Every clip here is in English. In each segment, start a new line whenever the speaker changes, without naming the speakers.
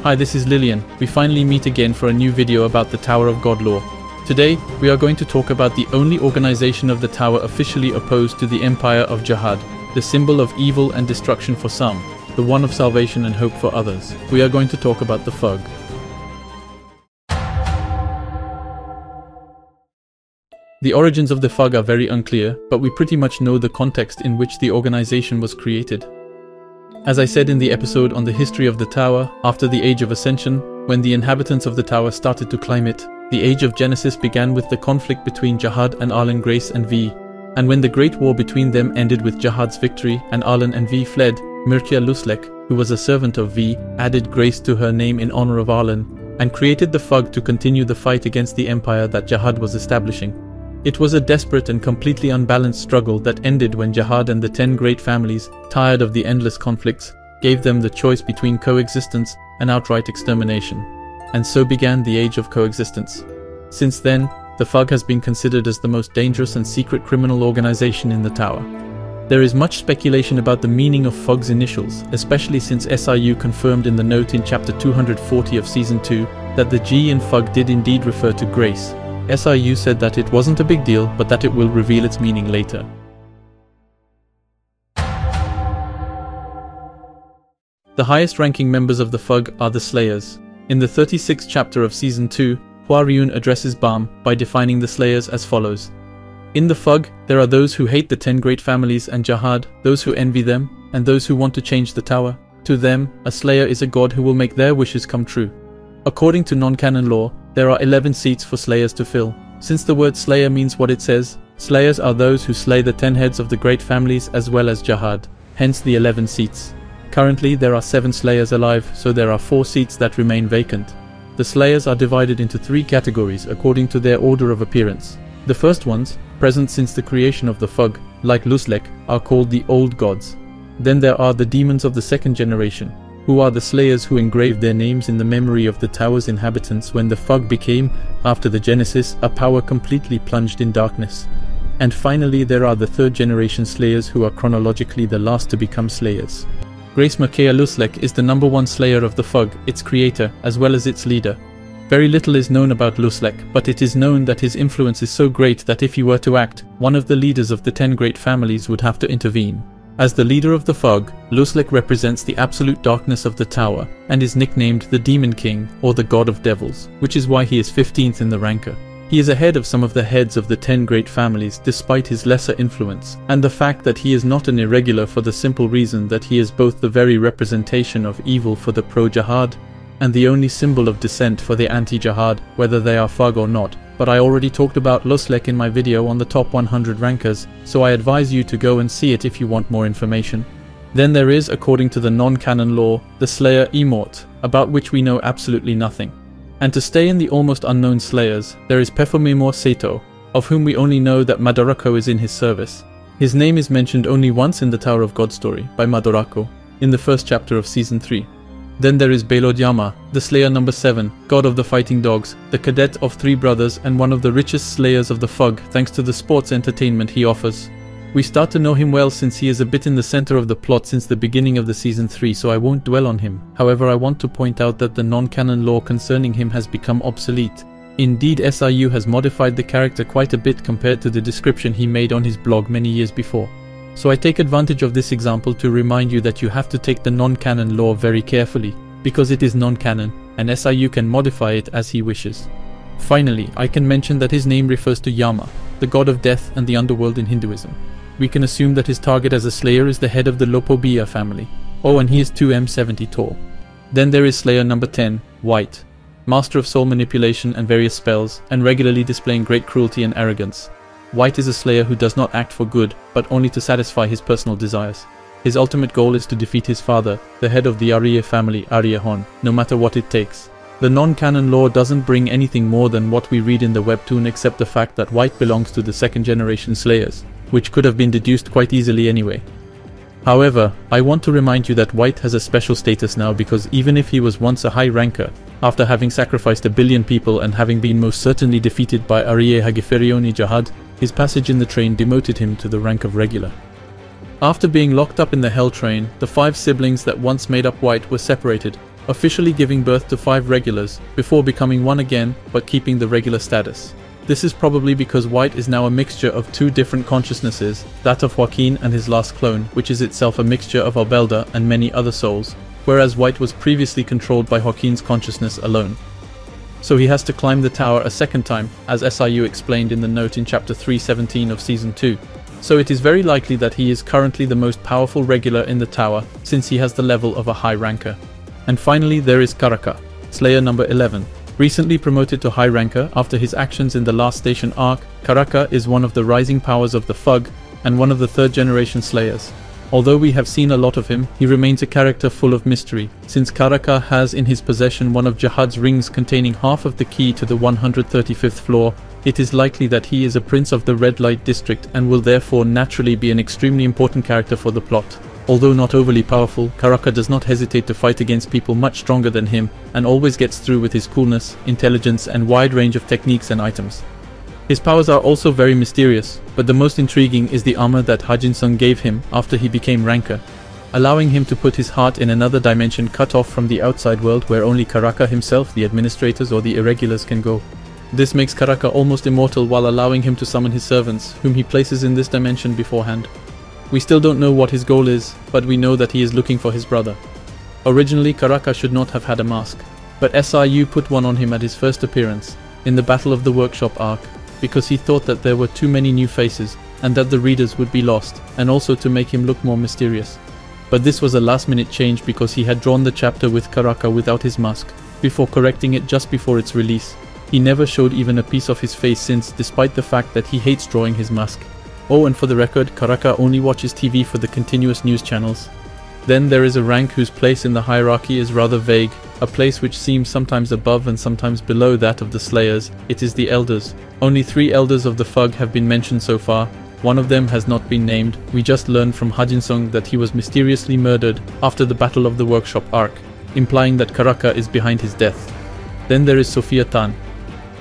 Hi, this is Lilian. We finally meet again for a new video about the Tower of God lore. Today, we are going to talk about the only organization of the Tower officially opposed to the Empire of Jihad, the symbol of evil and destruction for some, the one of salvation and hope for others. We are going to talk about the FUG. The origins of the FUG are very unclear, but we pretty much know the context in which the organization was created. As I said in the episode on the history of the Tower, after the Age of Ascension, when the inhabitants of the Tower started to climb it, the Age of Genesis began with the conflict between Jihad and Arlen Grace and V. And when the Great War between them ended with Jihad's victory and Arlen and V fled, Mircea Luslek, who was a servant of V, added Grace to her name in honor of Arlen, and created the FUG to continue the fight against the empire that Jihad was establishing. It was a desperate and completely unbalanced struggle that ended when Jihad and the 10 great families, tired of the endless conflicts, gave them the choice between coexistence and outright extermination. And so began the Age of Coexistence. Since then, the FUG has been considered as the most dangerous and secret criminal organization in the Tower. There is much speculation about the meaning of FUG's initials, especially since SIU confirmed in the note in chapter 240 of season 2 that the G in FUG did indeed refer to Grace. SIU said that it wasn't a big deal, but that it will reveal its meaning later. The highest ranking members of the FUG are the Slayers. In the 36th chapter of season 2, Huariun addresses Bam by defining the Slayers as follows. In the FUG, there are those who hate the 10 great families and Jihad, those who envy them, and those who want to change the Tower. To them, a Slayer is a god who will make their wishes come true. According to non-canon lore, there are 11 seats for Slayers to fill. Since the word Slayer means what it says, Slayers are those who slay the 10 heads of the great families as well as Jihad, hence the 11 seats. Currently there are 7 Slayers alive, so there are 4 seats that remain vacant. The Slayers are divided into 3 categories according to their order of appearance. The first ones, present since the creation of the FUG, like Luslek, are called the Old Gods. Then there are the demons of the second generation, who are the Slayers who engraved their names in the memory of the Tower's inhabitants when the FUG became, after the Genesis, a power completely plunged in darkness. And finally there are the third generation Slayers who are chronologically the last to become Slayers. Grace Mircea Luslek is the #1 Slayer of the FUG, its creator, as well as its leader. Very little is known about Luslek, but it is known that his influence is so great that if he were to act, one of the leaders of the 10 great families would have to intervene. As the leader of the FUG, Luslek represents the absolute darkness of the Tower, and is nicknamed the Demon King, or the God of Devils, which is why he is 15th in the ranker. He is ahead of some of the heads of the 10 great families despite his lesser influence, and the fact that he is not an irregular for the simple reason that he is both the very representation of evil for the pro-Jihad, and the only symbol of dissent for the anti-Jihad, whether they are FUG or not. But I already talked about Luslek in my video on the top 100 rankers, so I advise you to go and see it if you want more information. Then there is, according to the non-canon lore, the Slayer Emort, about which we know absolutely nothing. And to stay in the almost unknown Slayers, there is Pefomimor Seto, of whom we only know that Madorako is in his service. His name is mentioned only once in the Tower of God story, by Madorako, in the first chapter of season 3. Then there is Belodiama, the Slayer #7, god of the fighting dogs, the cadet of 3 brothers and one of the richest slayers of the FUG thanks to the sports entertainment he offers. We start to know him well since he is a bit in the center of the plot since the beginning of the season 3, so I won't dwell on him. However, I want to point out that the non-canon lore concerning him has become obsolete. Indeed, SIU has modified the character quite a bit compared to the description he made on his blog many years before. So I take advantage of this example to remind you that you have to take the non-canon lore very carefully, because it is non-canon, and SIU can modify it as he wishes. Finally, I can mention that his name refers to Yama, the god of death and the underworld in Hinduism. We can assume that his target as a slayer is the head of the Lopobia family. Oh, and he is 2m70 tall. Then there is Slayer #10, White, master of soul manipulation and various spells, and regularly displaying great cruelty and arrogance. White is a Slayer who does not act for good, but only to satisfy his personal desires. His ultimate goal is to defeat his father, the head of the Arya family, Arya Hon, no matter what it takes. The non-canon lore doesn't bring anything more than what we read in the webtoon except the fact that White belongs to the second generation Slayers, which could have been deduced quite easily anyway. However, I want to remind you that White has a special status now because even if he was once a high ranker, after having sacrificed 1 billion people and having been most certainly defeated by Arya Hagiferioni Jihad, his passage in the train demoted him to the rank of regular. After being locked up in the Hell Train, the 5 siblings that once made up White were separated, officially giving birth to 5 regulars, before becoming 1 again, but keeping the regular status. This is probably because White is now a mixture of 2 different consciousnesses, that of Joaquin and his last clone, which is itself a mixture of Albelda and many other souls, whereas White was previously controlled by Joaquin's consciousness alone. So he has to climb the tower a second time, as SIU explained in the note in chapter 317 of season 2. So it is very likely that he is currently the most powerful regular in the tower, since he has the level of a high ranker. And finally there is Karaka, Slayer number 11. Recently promoted to high ranker after his actions in the Last Station arc, Karaka is one of the rising powers of the FUG and one of the 3rd generation Slayers. Although we have seen a lot of him, he remains a character full of mystery, since Karaka has in his possession one of Jihad's rings containing half of the key to the 135th floor. It is likely that he is a prince of the Red Light District and will therefore naturally be an extremely important character for the plot. Although not overly powerful, Karaka does not hesitate to fight against people much stronger than him, and always gets through with his coolness, intelligence and wide range of techniques and items. His powers are also very mysterious, but the most intriguing is the armor that Hajin-sung gave him after he became ranker, allowing him to put his heart in another dimension cut off from the outside world where only Karaka himself, the administrators or the irregulars can go. This makes Karaka almost immortal while allowing him to summon his servants, whom he places in this dimension beforehand. We still don't know what his goal is, but we know that he is looking for his brother. Originally, Karaka should not have had a mask, but SIU put one on him at his first appearance, in the Battle of the Workshop arc, because he thought that there were too many new faces, and that the readers would be lost, and also to make him look more mysterious. But this was a last-minute change because he had drawn the chapter with Karaka without his mask, before correcting it just before its release. He never showed even a piece of his face since, despite the fact that he hates drawing his mask. Oh, and for the record, Karaka only watches TV for the continuous news channels. Then there is a rank whose place in the hierarchy is rather vague, a place which seems sometimes above and sometimes below that of the Slayers. It is the Elders. Only 3 Elders of the FUG have been mentioned so far. One of them has not been named. We just learned from Hajin-sung that he was mysteriously murdered after the Battle of the Workshop arc, implying that Karaka is behind his death. Then there is Sophia Tan.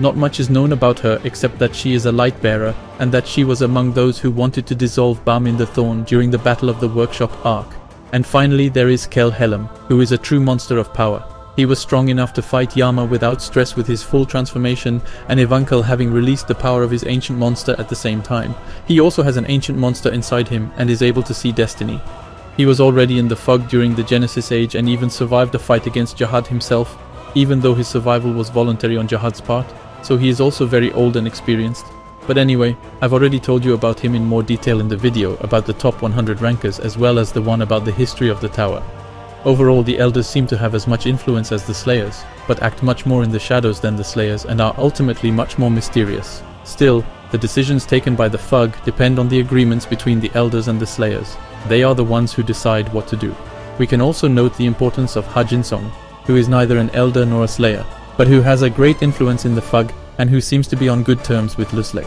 Not much is known about her except that she is a light bearer and that she was among those who wanted to dissolve Balm in the Thorn during the Battle of the Workshop arc. And finally there is Kel Helm, who is a true monster of power. He was strong enough to fight Yama without stress with his full transformation, and Evankel having released the power of his ancient monster at the same time. He also has an ancient monster inside him and is able to see destiny. He was already in the FUG during the Genesis Age and even survived the fight against Jihad himself, even though his survival was voluntary on Jihad's part. So he is also very old and experienced. But anyway, I've already told you about him in more detail in the video about the top 100 rankers as well as the one about the history of the tower. Overall, the Elders seem to have as much influence as the Slayers, but act much more in the shadows than the Slayers and are ultimately much more mysterious. Still, the decisions taken by the FUG depend on the agreements between the Elders and the Slayers. They are the ones who decide what to do. We can also note the importance of Hajin-sung, who is neither an Elder nor a Slayer, but who has a great influence in the FUG and who seems to be on good terms with Luslek.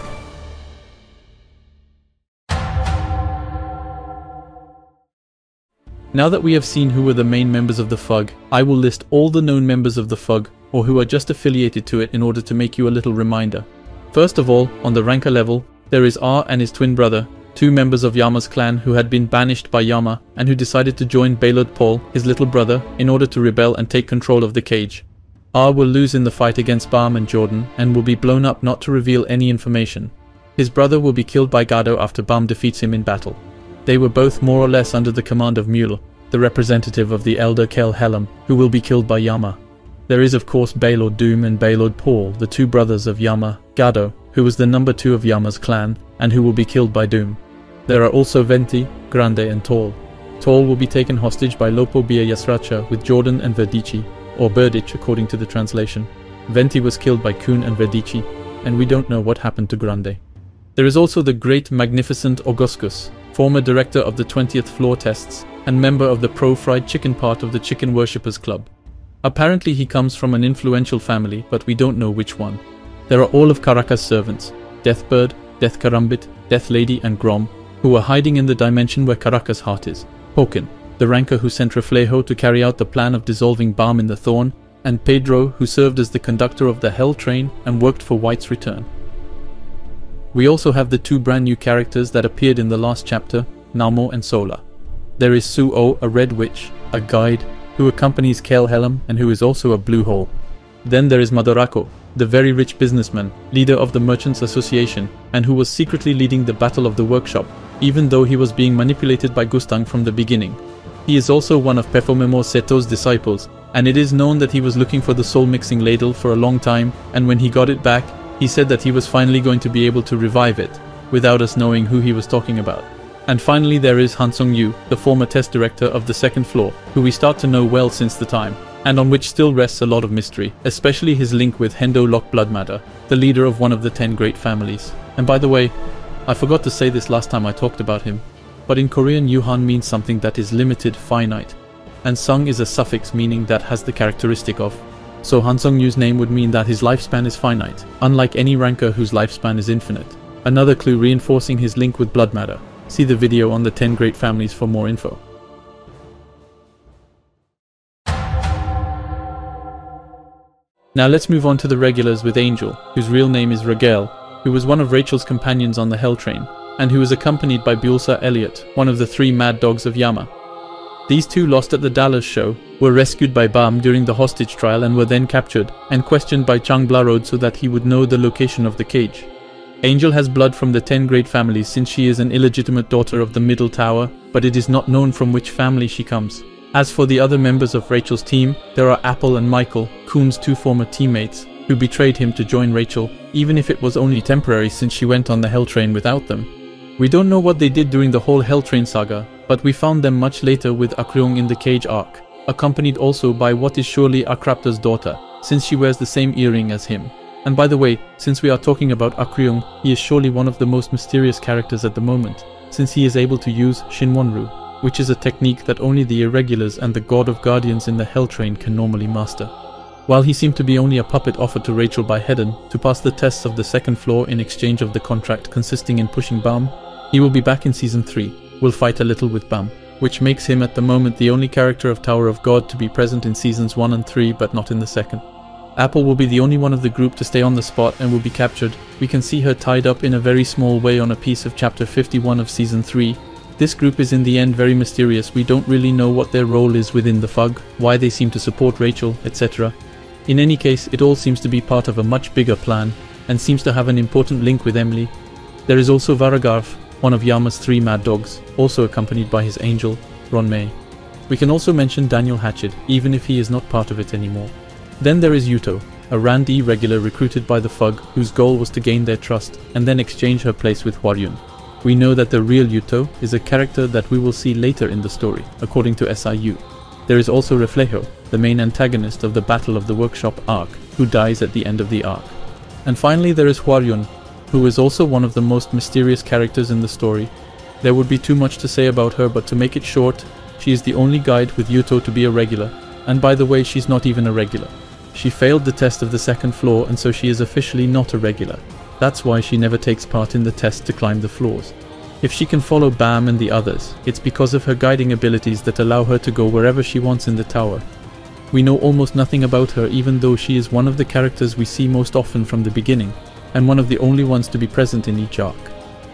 Now that we have seen who were the main members of the FUG, I will list all the known members of the FUG, or who are just affiliated to it in order to make you a little reminder. First of all, on the ranker level, there is R and his twin brother, 2 members of Yama's clan who had been banished by Yama and who decided to join Baylord Paul, his little brother, in order to rebel and take control of the cage. R will lose in the fight against Balm and Jordan and will be blown up not to reveal any information. His brother will be killed by Gado after Balm defeats him in battle. They were both more or less under the command of Mule, the representative of the Elder Kel Helm, who will be killed by Yama. There is of course Baylord Doom and Baylord Paul, the 2 brothers of Yama, Gado, who was the number 2 of Yama's clan, and who will be killed by Doom. There are also Venti, Grande and Tall. Tall will be taken hostage by Lopo Bia Yasracha with Jordan and Verdici, or Berdich according to the translation. Venti was killed by Kuhn and Verdici, and we don't know what happened to Grande. There is also the great magnificent Augustus, former director of the 20th floor tests, and member of the pro-fried chicken part of the Chicken Worshippers Club. Apparently he comes from an influential family, but we don't know which one. There are all of Karaka's servants, Deathbird, Death Karambit, Death Lady and Grom, who are hiding in the dimension where Karaka's heart is. Hoken, the ranker who sent Reflejo to carry out the plan of dissolving Balm in the Thorn, and Pedro, who served as the conductor of the Hell Train and worked for White's return. We also have the 2 brand new characters that appeared in the last chapter, Namo and Sola. There is Su-O, a red witch, a guide, who accompanies Kel Helm and who is also a blue hole. Then there is Madorako, the very rich businessman, leader of the Merchants Association, and who was secretly leading the Battle of the Workshop, even though he was being manipulated by Gustang from the beginning. He is also one of Pefomemo Seto's disciples, and it is known that he was looking for the soul mixing ladle for a long time, and when he got it back, he said that he was finally going to be able to revive it, without us knowing who he was talking about. And finally there is Han Sung-yu, the former test director of the second floor, who we start to know well since the time, and on which still rests a lot of mystery, especially his link with Hendo Lok Bloodmatter, the leader of one of the 10 great families. And by the way, I forgot to say this last time I talked about him, but in Korean Yuhan means something that is limited, finite, and Sung is a suffix meaning that has the characteristic of. So Han Sung-yu's name would mean that his lifespan is finite, unlike any ranker whose lifespan is infinite. Another clue reinforcing his link with blood matter. See the video on the 10 great families for more info. Now let's move on to the regulars with Angel, whose real name is Ragel, who was one of Rachel's companions on the Hell Train, and who was accompanied by Bulsa Elliot, one of the 3 mad dogs of Yama. These two lost at the Dallas show, were rescued by Bam during the hostage trial and were then captured, and questioned by Chang Blarod so that he would know the location of the cage. Angel has blood from the 10 great families since she is an illegitimate daughter of the Middle Tower, but it is not known from which family she comes. As for the other members of Rachel's team, there are Apple and Michael, Kuhn's 2 former teammates, who betrayed him to join Rachel, even if it was only temporary since she went on the Hell Train without them. We don't know what they did during the whole Hell Train saga, but we found them much later with Akryong in the cage arc, accompanied also by what is surely Akrapta's daughter, since she wears the same earring as him. And by the way, since we are talking about Akryong, he is surely one of the most mysterious characters at the moment, since he is able to use Shinwonru, which is a technique that only the Irregulars and the God of Guardians in the Hell Train can normally master. While he seemed to be only a puppet offered to Rachel by Hedon to pass the tests of the second floor in exchange of the contract consisting in pushing Bam, he will be back in Season 3, will fight a little with Bam, which makes him at the moment the only character of Tower of God to be present in Seasons 1 and 3 but not in the second. Apple will be the only one of the group to stay on the spot and will be captured. We can see her tied up in a very small way on a piece of chapter 51 of Season 3. This group is in the end very mysterious. We don't really know what their role is within the FUG, why they seem to support Rachel, etc. In any case, it all seems to be part of a much bigger plan, and seems to have an important link with Emily. There is also Varagarf, one of Yama's 3 mad dogs, also accompanied by his angel, Ron May. We can also mention Daniel Hatchet, even if he is not part of it anymore. Then there is Yuto, a Rand E regular recruited by the FUG, whose goal was to gain their trust, and then exchange her place with Hwaryun. We know that the real Yuto is a character that we will see later in the story, according to SIU. There is also Reflejo, the main antagonist of the Battle of the Workshop arc, who dies at the end of the arc. And finally there is Hwaryun, who is also one of the most mysterious characters in the story. There would be too much to say about her, but to make it short, she is the only guide with Yuto to be a regular, and by the way, she's not even a regular. She failed the test of the second floor, and so she is officially not a regular. That's why she never takes part in the test to climb the floors. If she can follow Bam and the others, it's because of her guiding abilities that allow her to go wherever she wants in the tower. We know almost nothing about her, even though she is one of the characters we see most often from the beginning, and one of the only ones to be present in each arc.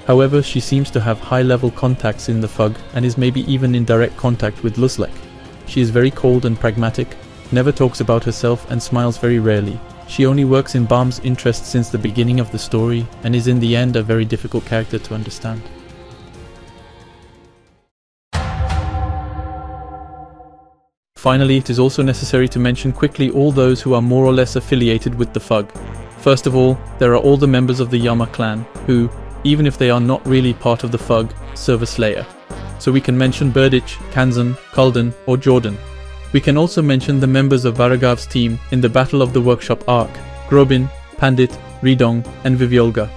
However, she seems to have high-level contacts in the FUG, and is maybe even in direct contact with Luslek. She is very cold and pragmatic, never talks about herself, and smiles very rarely. She only works in Bam's interest since the beginning of the story, and is in the end a very difficult character to understand. Finally, it is also necessary to mention quickly all those who are more or less affiliated with the FUG. First of all, there are all the members of the Yama clan, who, even if they are not really part of the FUG, serve a Slayer. So we can mention Burditch, Kanzan, Kulden, or Jordan. We can also mention the members of Varagav's team in the Battle of the Workshop arc, Grobin, Pandit, Ridong, and Viviolga.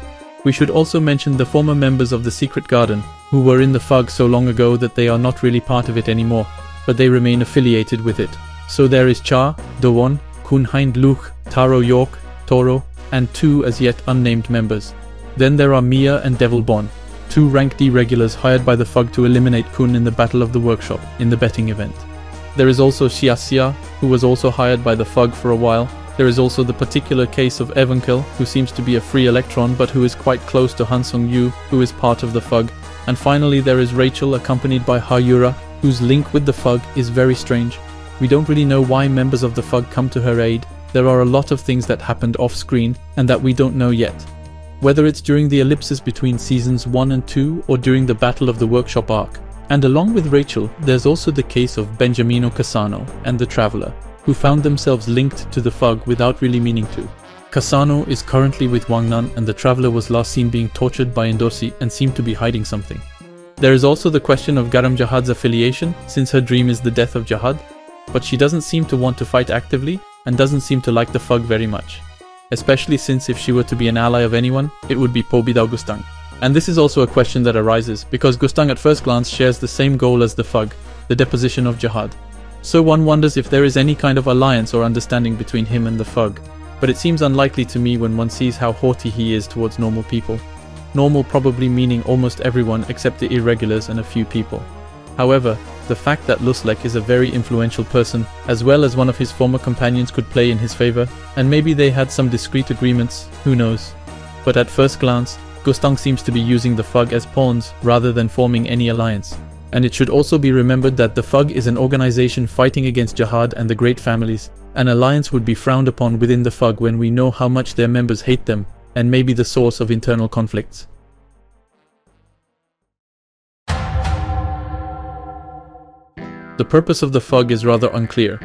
We should also mention the former members of the Secret Garden, who were in the FUG so long ago that they are not really part of it anymore, but they remain affiliated with it. So there is Cha, Dowon, Kunhind Luch, Taro York, Toro, and 2 as yet unnamed members. Then there are Mia and Devil Bon, 2 rank D regulars hired by the FUG to eliminate Kun in the Battle of the Workshop in the betting event. There is also Xiaxia, who was also hired by the FUG for a while. There is also the particular case of Evankel, who seems to be a free electron but who is quite close to Han Sung-yu, who is part of the FUG. And finally there is Rachel, accompanied by Hayura, whose link with the FUG is very strange. We don't really know why members of the FUG come to her aid. There are a lot of things that happened off-screen and that we don't know yet. Whether it's during the ellipses between seasons 1 and 2 or during the Battle of the Workshop arc. And along with Rachel, there's also the case of Benjamino Cassano and the Traveler, who found themselves linked to the FUG without really meaning to. Cassano is currently with Wang Nan, and the Traveler was last seen being tortured by Endorsi and seemed to be hiding something. There is also the question of Garam Jahad's affiliation, since her dream is the death of Jahad, but she doesn't seem to want to fight actively and doesn't seem to like the FUG very much. Especially since if she were to be an ally of anyone, it would be Pobidao Gustang. And this is also a question that arises, because Gustang at first glance shares the same goal as the FUG, the deposition of Jahad. So one wonders if there is any kind of alliance or understanding between him and the FUG, but it seems unlikely to me when one sees how haughty he is towards normal people. Normal probably meaning almost everyone except the irregulars and a few people. However, the fact that Luslek is a very influential person, as well as one of his former companions, could play in his favor, and maybe they had some discreet agreements, who knows. But at first glance, Gustang seems to be using the FUG as pawns rather than forming any alliance. And it should also be remembered that the FUG is an organization fighting against Jahad and the Great Families. An alliance would be frowned upon within the FUG when we know how much their members hate them, and may be the source of internal conflicts. The purpose of the FUG is rather unclear.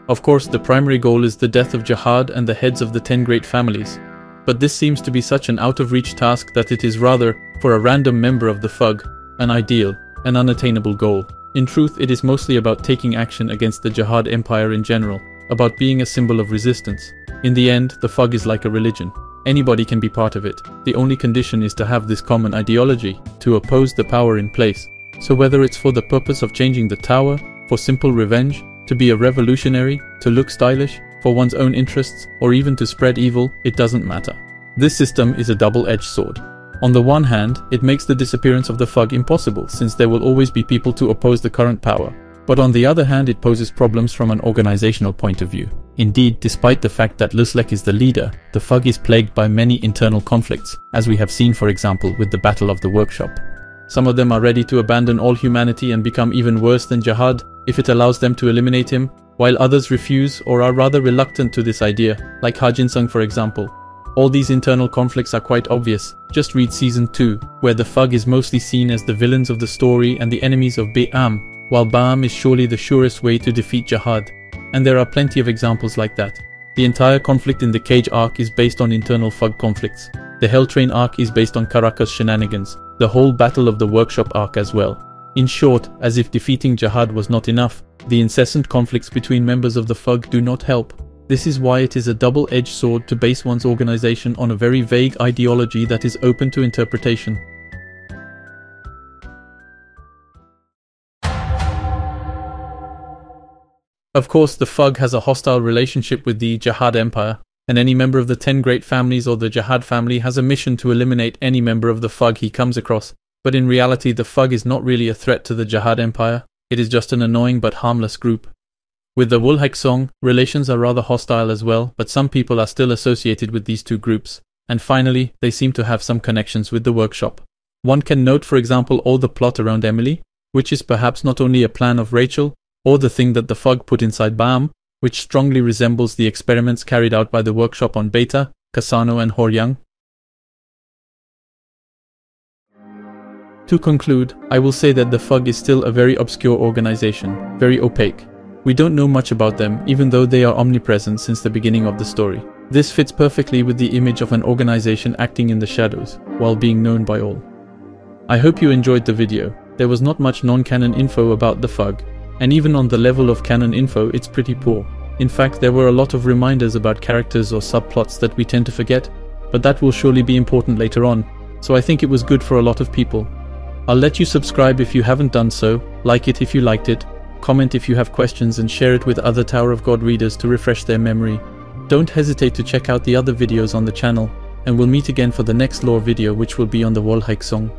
Of course, the primary goal is the death of Jahad and the heads of the 10 great families, but this seems to be such an out-of-reach task that it is rather, for a random member of the FUG, an ideal, an unattainable goal. In truth, it is mostly about taking action against the Jahad Empire in general, about being a symbol of resistance. In the end, the FUG is like a religion. Anybody can be part of it. The only condition is to have this common ideology, to oppose the power in place. So whether it's for the purpose of changing the tower, for simple revenge, to be a revolutionary, to look stylish, for one's own interests, or even to spread evil, it doesn't matter. This system is a double-edged sword. On the one hand, it makes the disappearance of the FUG impossible, since there will always be people to oppose the current power. But on the other hand, it poses problems from an organizational point of view. Indeed, despite the fact that Luslek is the leader, the FUG is plagued by many internal conflicts, as we have seen, for example, with the Battle of the Workshop. Some of them are ready to abandon all humanity and become even worse than Jahad if it allows them to eliminate him, while others refuse or are rather reluctant to this idea, like Hajinsung for example. All these internal conflicts are quite obvious. Just read Season 2, where the FUG is mostly seen as the villains of the story and the enemies of Ba'am, while Ba'am is surely the surest way to defeat Jahad. And there are plenty of examples like that. The entire conflict in the Cage arc is based on internal FUG conflicts. The Hell Train arc is based on Caracas shenanigans. The whole Battle of the Workshop arc as well. In short, as if defeating Jahad was not enough, the incessant conflicts between members of the FUG do not help. This is why it is a double-edged sword to base one's organization on a very vague ideology that is open to interpretation. Of course, the FUG has a hostile relationship with the Jahad Empire, and any member of the 10 great families or the Jahad family has a mission to eliminate any member of the FUG he comes across. But in reality, the FUG is not really a threat to the Jahad Empire, it is just an annoying but harmless group. With the Wulhek song, relations are rather hostile as well, but some people are still associated with these two groups. And finally, they seem to have some connections with the workshop. One can note, for example, all the plot around Emily, which is perhaps not only a plan of Rachel, or the thing that the FUG put inside Bam, which strongly resembles the experiments carried out by the workshop on Beta, Cassano and Horyang. To conclude, I will say that the FUG is still a very obscure organization, very opaque. We don't know much about them, even though they are omnipresent since the beginning of the story. This fits perfectly with the image of an organization acting in the shadows, while being known by all. I hope you enjoyed the video. There was not much non-canon info about the FUG, and even on the level of canon info, it's pretty poor. In fact, there were a lot of reminders about characters or subplots that we tend to forget, but that will surely be important later on, so I think it was good for a lot of people. I'll let you subscribe if you haven't done so, like it if you liked it, comment if you have questions, and share it with other Tower of God readers to refresh their memory. Don't hesitate to check out the other videos on the channel, and we'll meet again for the next lore video, which will be on the Wulhek song.